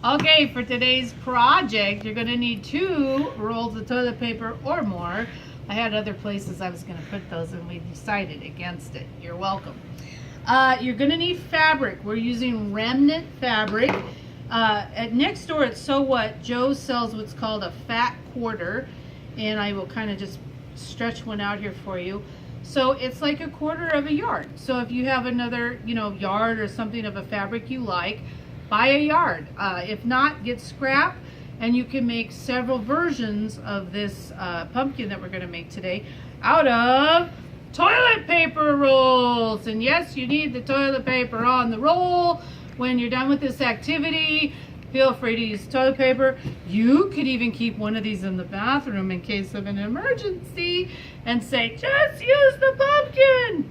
Okay, for today's project, you're going to need 2 rolls of toilet paper or more. I had other places I was going to put those and we decided against it. You're welcome. You're going to need fabric. We're using remnant fabric. At next door at So What, Joe sells what's called a fat quarter, and I will kind of just stretch one out here for you. So it's like 1/4 of a yard. So if you have another, yard or something of a fabric you like, buy a yard. If not, get scrap, and you can make several versions of this pumpkin that we're going to make today out of toilet paper rolls. And yes, you need the toilet paper on the roll. When you're done with this activity, feel free to use toilet paper. You could even keep one of these in the bathroom in case of an emergency and say, just use the pumpkin.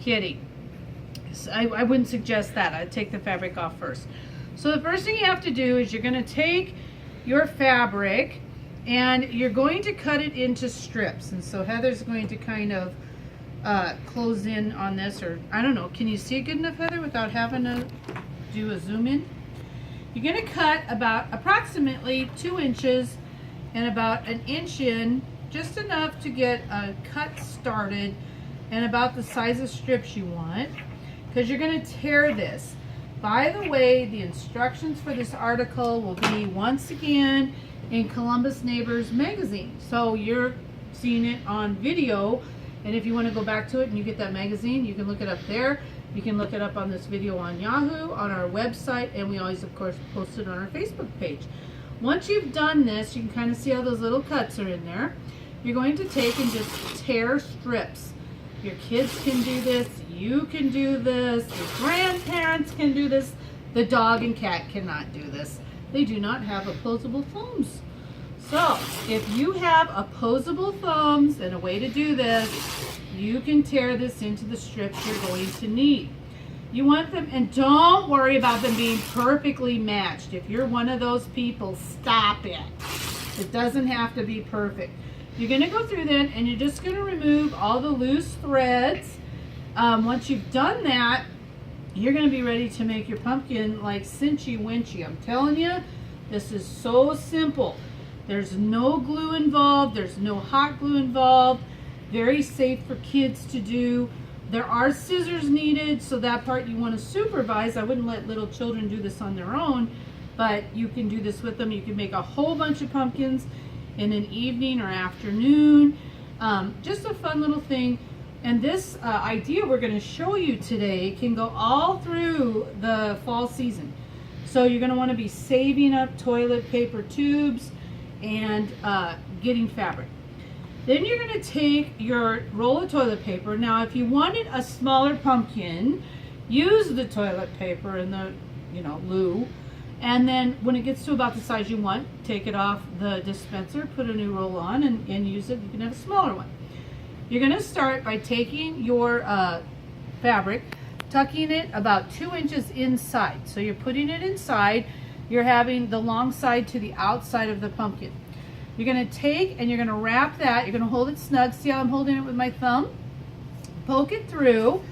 Kidding. I wouldn't suggest that. I'd take the fabric off first. So the first thing you have to do is you're going to take your fabric and you're going to cut it into strips. And so Heather's going to kind of close in on this, or I don't know. Can you see it good enough, Heather, without having to do a zoom in? You're going to cut about approximately 2 inches and about 1 inch in, just enough to get a cut started and about the size of strips you want, because you're going to tear this. By the way, the instructions for this article will be once again in Columbus Neighbors magazine. So you're seeing it on video, and if you want to go back to it and you get that magazine, you can look it up there. You can look it up on this video on Yahoo, on our website, and we always, of course, post it on our Facebook page. Once you've done this, you can kind of see how those little cuts are in there. You're going to take and just tear strips. Your kids can do this. You can do this. Your grandparents can do this. The dog and cat cannot do this. They do not have opposable thumbs. So, if you have opposable thumbs and a way to do this, you can tear this into the strips you're going to need. You want them, and don't worry about them being perfectly matched. If you're one of those people, stop it. It doesn't have to be perfect. You're going to go through then, and you're just going to remove all the loose threads. Once you've done that, you're going to be ready to make your pumpkin like cinchy winchy. I'm telling you, this is so simple. There's no glue involved. There's no hot glue involved. Very safe for kids to do. There are scissors needed, so that part you want to supervise. I wouldn't let little children do this on their own, but you can do this with them. You can make a whole bunch of pumpkins in an evening or afternoon. Just a fun little thing. And this idea we're going to show you today can go all through the fall season. So you're going to want to be saving up toilet paper tubes and getting fabric. Then you're going to take your roll of toilet paper. Now, if you wanted a smaller pumpkin, use the toilet paper in the, loo. And then when it gets to about the size you want, take it off the dispenser, put a new roll on, and use it. You can have a smaller one. You're going to start by taking your fabric, tucking it about 2 inches inside. So you're putting it inside. You're having the long side to the outside of the pumpkin. You're going to take and you're going to wrap that. You're going to hold it snug. See how I'm holding it with my thumb? Poke it through.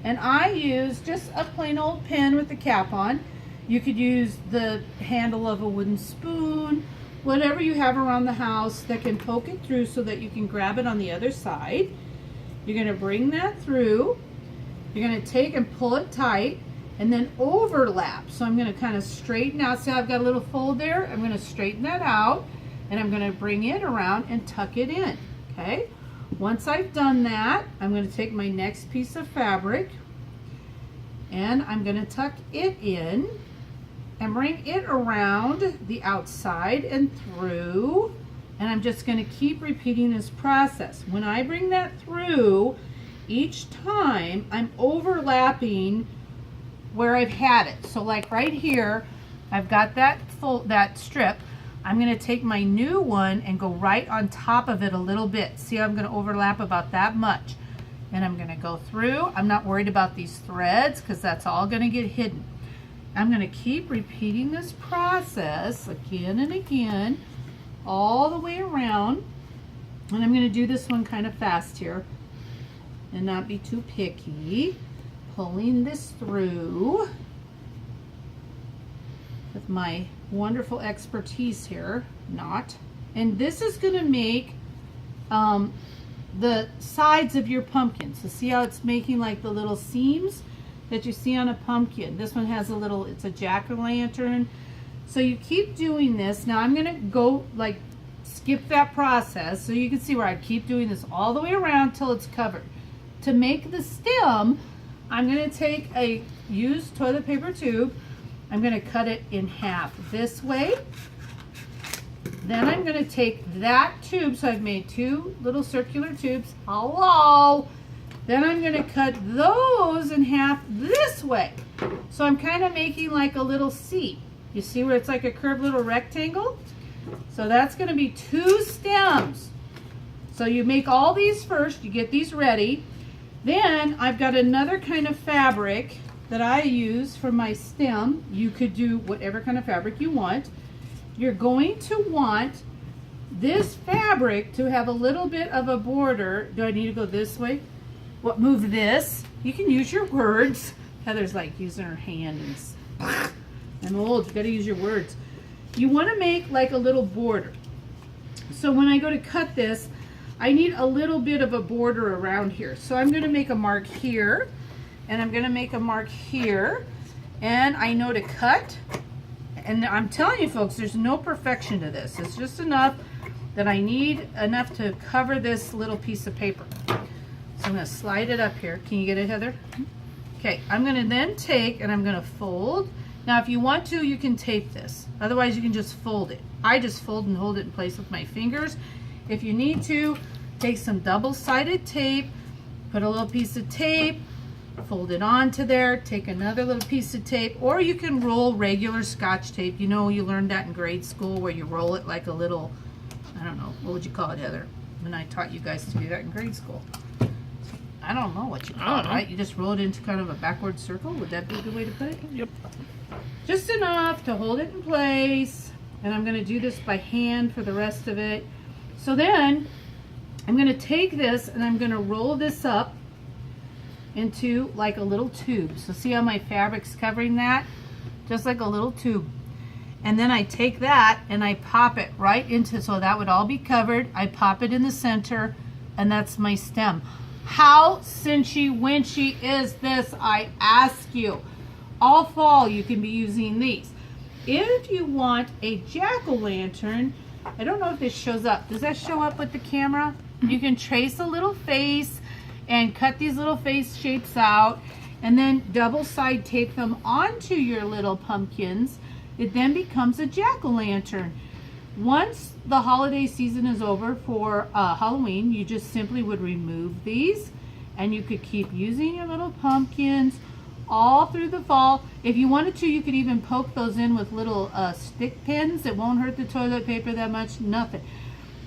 And I use just a plain old pen with the cap on. You could use the handle of a wooden spoon, whatever you have around the house that can poke it through so that you can grab it on the other side. You're going to bring that through. You're going to take and pull it tight and then overlap. So I'm going to kind of straighten out. See how I've got a little fold there? I'm going to straighten that out and I'm going to bring it around and tuck it in. Okay? Once I've done that, I'm going to take my next piece of fabric and I'm going to tuck it in and bring it around the outside and through, and I'm just going to keep repeating this process. When I bring that through, each time I'm overlapping where I've had it. So like right here, I've got that strip. I'm going to take my new one and go right on top of it a little bit. See how I'm going to overlap about that much. And I'm going to go through. I'm not worried about these threads because that's all going to get hidden. I'm going to keep repeating this process again and again all the way around. And I'm going to do this one kind of fast here and not be too picky. Pulling this through. with my wonderful expertise here, knot. And this is going to make the sides of your pumpkin. So see how it's making like the little seams that you see on a pumpkin. This one has a little, it's a jack-o'-lantern. So you keep doing this. Now I'm going to go like skip that process so you can see where I keep doing this all the way around till it's covered. To make the stem, I'm going to take a used toilet paper tube. I'm going to cut it in half this way. Then I'm going to take that tube, so I've made 2 little circular tubes. Hello! Then I'm going to cut those in half this way. So I'm kind of making like a little C. You see where it's like a curved little rectangle? So that's going to be 2 stems. So you make all these first, you get these ready. Then I've got another kind of fabric that I use for my stem. You could do whatever kind of fabric you want. You're going to want this fabric to have a little bit of a border. Do I need to go this way? What, move this? You can use your words. Heather's like using her hand and I'm old, you gotta use your words. You wanna make like a little border. So when I go to cut this, I need a little bit of a border around here. So I'm gonna make a mark here, and I'm gonna make a mark here, and I know to cut. And I'm telling you folks, there's no perfection to this. It's just enough that I need enough to cover this little piece of paper. So I'm gonna slide it up here. Can you get it, Heather? Okay, I'm gonna then take and I'm gonna fold. Now if you want to, you can tape this. Otherwise you can just fold it. I just fold and hold it in place with my fingers. If you need to, take some double-sided tape, put a little piece of tape, fold it onto there, take another little piece of tape, or you can roll regular Scotch tape. You know, you learned that in grade school where you roll it like a little, I don't know, what would you call it, Heather? When I taught you guys to do that in grade school. I don't know what you call it, right? You just roll it into kind of a backward circle. Would that be a good way to put it? Yep. Just enough to hold it in place. And I'm going to do this by hand for the rest of it. So then I'm going to take this and I'm going to roll this up into like a little tube. So see how my fabric's covering that? Just like a little tube. And then I take that and I pop it right into, so that would all be covered. I pop it in the center, and that's my stem. How cinchy winchy is this, I ask you? All fall you can be using these. If you want a jack-o'-lantern, I don't know if this shows up. Does that show up with the camera? You can trace a little face and cut these little face shapes out and then double side tape them onto your little pumpkins. It then becomes a jack-o'-lantern. Once the holiday season is over for Halloween, you just simply would remove these and you could keep using your little pumpkins all through the fall. If you wanted to, you could even poke those in with little stick pins. It won't hurt the toilet paper that much, nothing.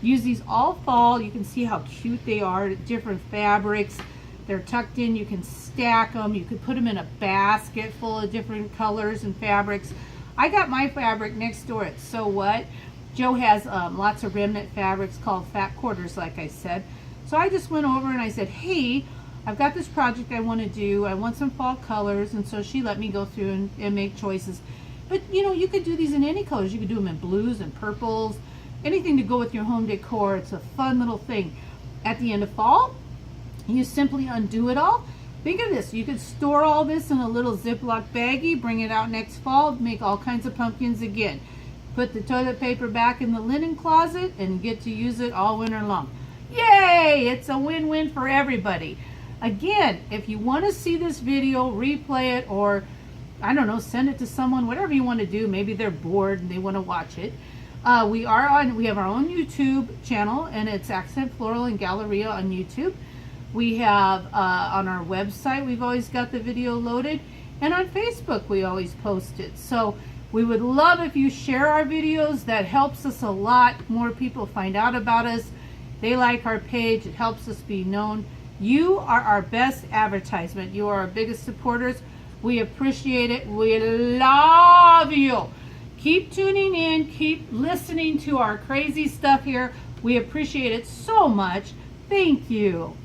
Use these all fall. You can see how cute they are, different fabrics. They're tucked in, you can stack them. You could put them in a basket full of different colors and fabrics. I got my fabric next door at So What. Joe has lots of remnant fabrics called fat quarters, like I said. So I just went over and I said, hey, I've got this project I want to do. I want some fall colors. And so she let me go through and make choices. But you know, you could do these in any colors. You could do them in blues and purples, anything to go with your home decor. It's a fun little thing. At the end of fall, you simply undo it all. Think of this. You could store all this in a little Ziploc baggie, bring it out next fall, make all kinds of pumpkins again. Put the toilet paper back in the linen closet and get to use it all winter long. Yay! It's a win-win for everybody. Again, if you want to see this video, replay it, or I don't know, send it to someone, whatever you want to do. Maybe they're bored and they want to watch it. We have our own YouTube channel, and it's Accent Floral and Galleria on YouTube. We have on our website, we've always got the video loaded, and on Facebook we always post it. So we would love if you share our videos. That helps us a lot. More people find out about us. They like our page. It helps us be known. You are our best advertisement. You are our biggest supporters. We appreciate it. We love you. Keep tuning in. Keep listening to our crazy stuff here. We appreciate it so much. Thank you.